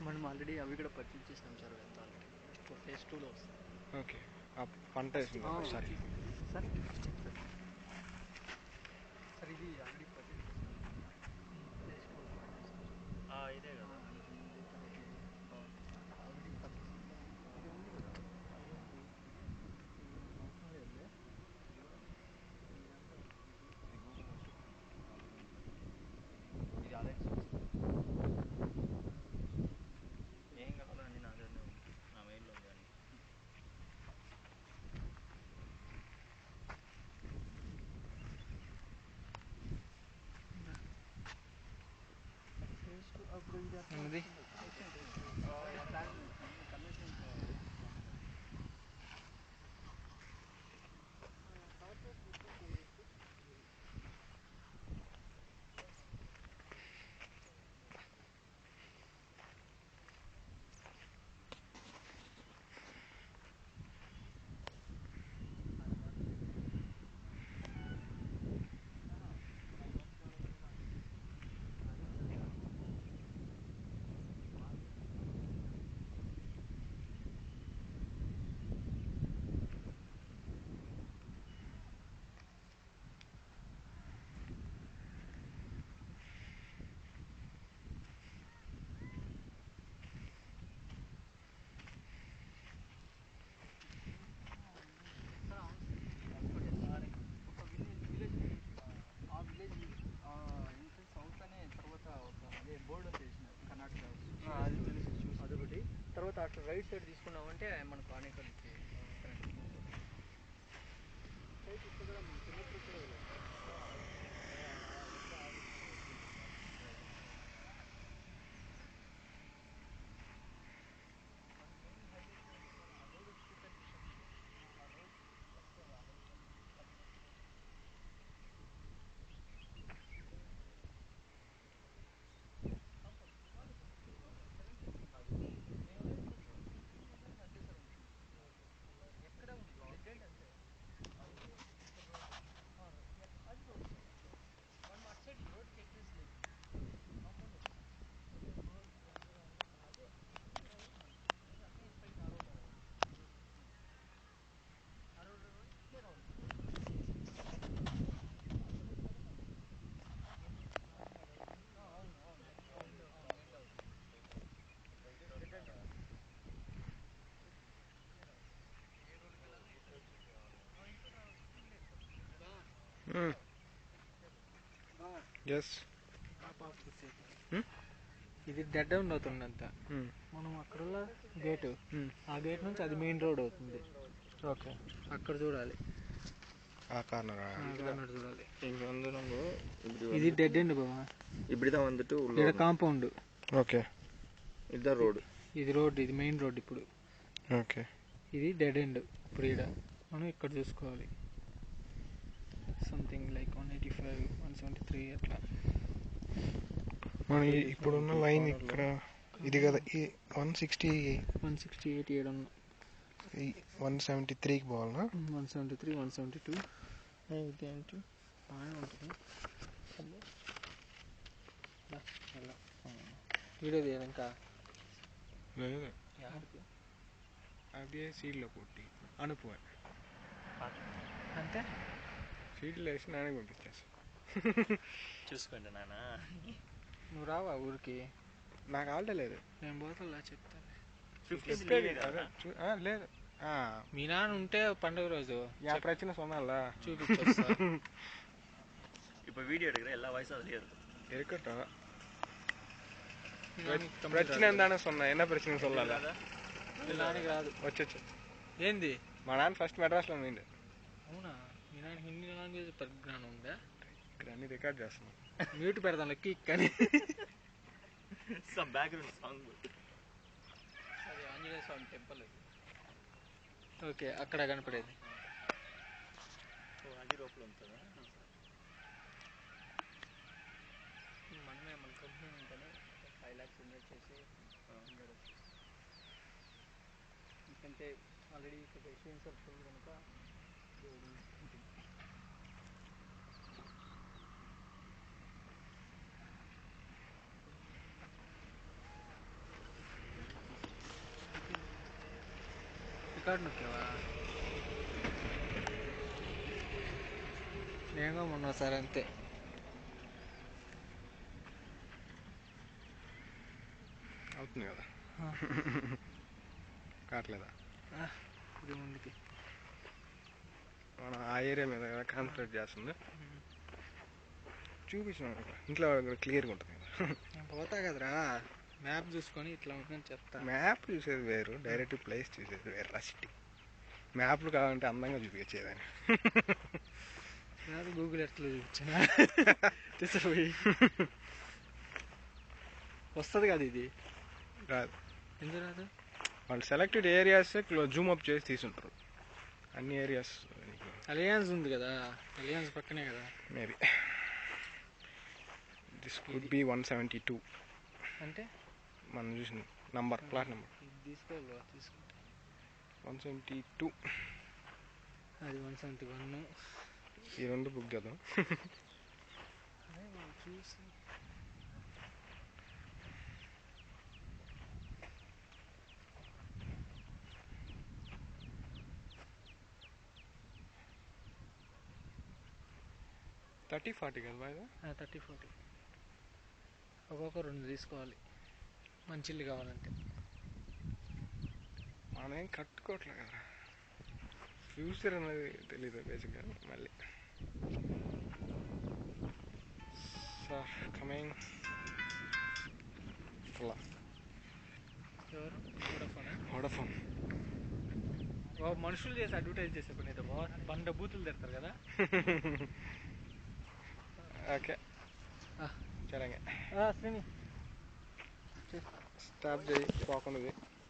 మనం ఆల్రెడీ అవి కూడా పర్చేజ్ చేసినాం సార్ ఎంత ఆల్రెడీ ఫేజ్ 2లో వస్తుంది. ఓకే, ఆ పంట వేసింది ఒకసారి సార్ సార్ ఇది ఆల్రెడీ పర్చేజ్ చేసినాం ఫేజ్ 2 ఇదే కదా ఇది తర్వాత ఇది ఆల్రెడీ పర్చేజ్ ఇది ఉంది కదా, ఇదేంటి ఇది మనకు అవసరం లేదులే. ఇదంతా ఇది ఆల్రెడీ ఏం కావాలో అన్నీ నా దగ్గరనే ఉంది, నా మెయిల్లో ఉంది అన్నీ. ఫేజ్ 2 అప్పుడు ఇది ఉన్నది కన్వెన్షన్ బోర్డు చేసినారు కర్ణాటక, అది తెలిసి చూసి అదొకటి. తర్వాత అటు రైట్ సైడ్ తీసుకున్నామంటే మనకు అనేకల్కి ఇది డెడ్ ఎండ్ అవుతుందంత. మనం అక్కడున్న గేటు, ఆ గేట్ నుంచి అది మెయిన్ రోడ్ అవుతుంది. ఓకే, అక్కడ చూడాలి, ఆ కార్నర్ చూడాలి. ఇది డెడ్ ఎండ్ బాబా, இப்படிதான் வந்துட்டு ఇక్కడ కాంపౌండ్. ఓకే, இதுதான் రోడ్, ఇది రోడ్, ఇది మెయిన్ రోడ్. ఇప్పుడు ఓకే, ఇది డెడ్ ఎండ్. ఇప్పుడు ఇక్కడ మనం ఇక్కడ చూసుకోవాలి, సంథింగ్ లైక్ 185, 173 అట్లా. మన ఇప్పుడున్న లైన్ ఇక్కడ ఇది కదా, 168 ఏడన్నా 173కి పోవాలన్నా. 173, 172 ఏంటి బాగానే ఉంటుంది. వీడియో తీయాలి ఇంకా లేదు, అదే సీడ్లో కొట్టి అనుపో అంతే, సీడ్లో వేసి నానే పంపించేస్తా. చూసుకోండి నాన్న. నువ్వు రావా ఊరికి? నాకు ఆల్డే లేదు, నేను పోతా చెప్తాను. లేదు, మీ నాన్న ఉంటే పండుగ రోజు ప్రశ్న சொன்னால చూపించా. இப்போ வீடியோ எடுக்கிற எல்லா வாய்ஸும் அதுலயே இருக்கும். இருக்கட்டும், பிரச்சனை தானே சொன்னேன். என்ன பிரச்சனை சொல்லல, నాన్నకి రాదు. వచ్చచ్చు. ఏంది మా నాన్న ఫస్ట్ మెడ్రాస్లో ఉండింది. అవునా? మీ నాన్న హిందీ లాంగ్వేజ్ పరిజ్ఞానం ఉందా? ఇక్కడ అన్ని రికార్డ్ చేస్తున్నాం. మ్యూట్ పెడతాం లెక్కి కానీ బ్యాక్గ్రౌండ్ సాంగ్. అది ఆంజనేయ స్వామి టెంపుల్. ఓకే, అక్కడ కనపడేది. అది లోపల ఉంటుందా? మనమే మన కంపెనీ ఉంటేనే 5 lakhs ఇన్వెస్ట్ చేసి ఎందుకంటే ఆల్రెడీ ఇక్కడ రెసిడెన్షియల్ ఉంది కనుక దేవుడు ఉంటుంది. రికార్డ్ నొక్కావా? నేను మొన్న ఒకసారి అంతే. అవుతుంది కదా. కావట్లేదా? ఇది ముందుకి మనం ఆ ఏరియా మీద కదా కాన్సన్ట్రేట్ చేస్తుంది. చూపించిన ఇంట్లో క్లియర్గా ఉంటుంది కదా. నేను పోతా కదరా, మ్యాప్ చూసుకొని ఇట్లా ఉంటుందని చెప్తా. మ్యాప్ చూసేది వేరు, డైరెక్ట్ ప్లేస్ చూసేది వేరు. రా సిటీ మ్యాప్లు కావాలంటే అందంగా చూపించేదని. కాదు గూగుల్ ఎర్త్లో చూపించా తీసుకుపోయి వస్తుంది కదా ఇది. రాదు. ఎందుకు రాదు? వాళ్ళు సెలెక్టెడ్ ఏరియాస్ జూమ్ అప్ చేసి తీసుంటారు. అన్ని ఏరియాస్ అలియన్స్ ఉంది కదా, అలియన్స్ పక్కనే కదా. మేబీ దిస్ కుడ్ బి 172 అంటే మనం చూసిన నంబర్, ప్లాట్ నెంబర్. ఇది తీసుకోవాలి, తీసుకుంటా. 172 అది 171. ఈ రెండు బుక్ చేద్దాం. అదే మనం చూసి థర్టీ 40 కదా బాగా. 30-40 ఒక్కొక్క 2 తీసుకోవాలి మంచి ఇల్లు కావాలంటే. మనం ఏం కట్టుకోవట్లేదు కదా, ఫ్యూచర్ అనేది తెలీదు బేసిక్గా. మళ్ళీ సార్ కమింగ్ ఫుల్ ఎవరు? వోడాఫోన్. మనుషులు చేసి అడ్వర్టైజ్ చేసే పని అయితే బండ బూతులు తిడతారు కదా. ఓకే చలంగా శ్రీని స్టార్ట్ చేయి పోకుండా.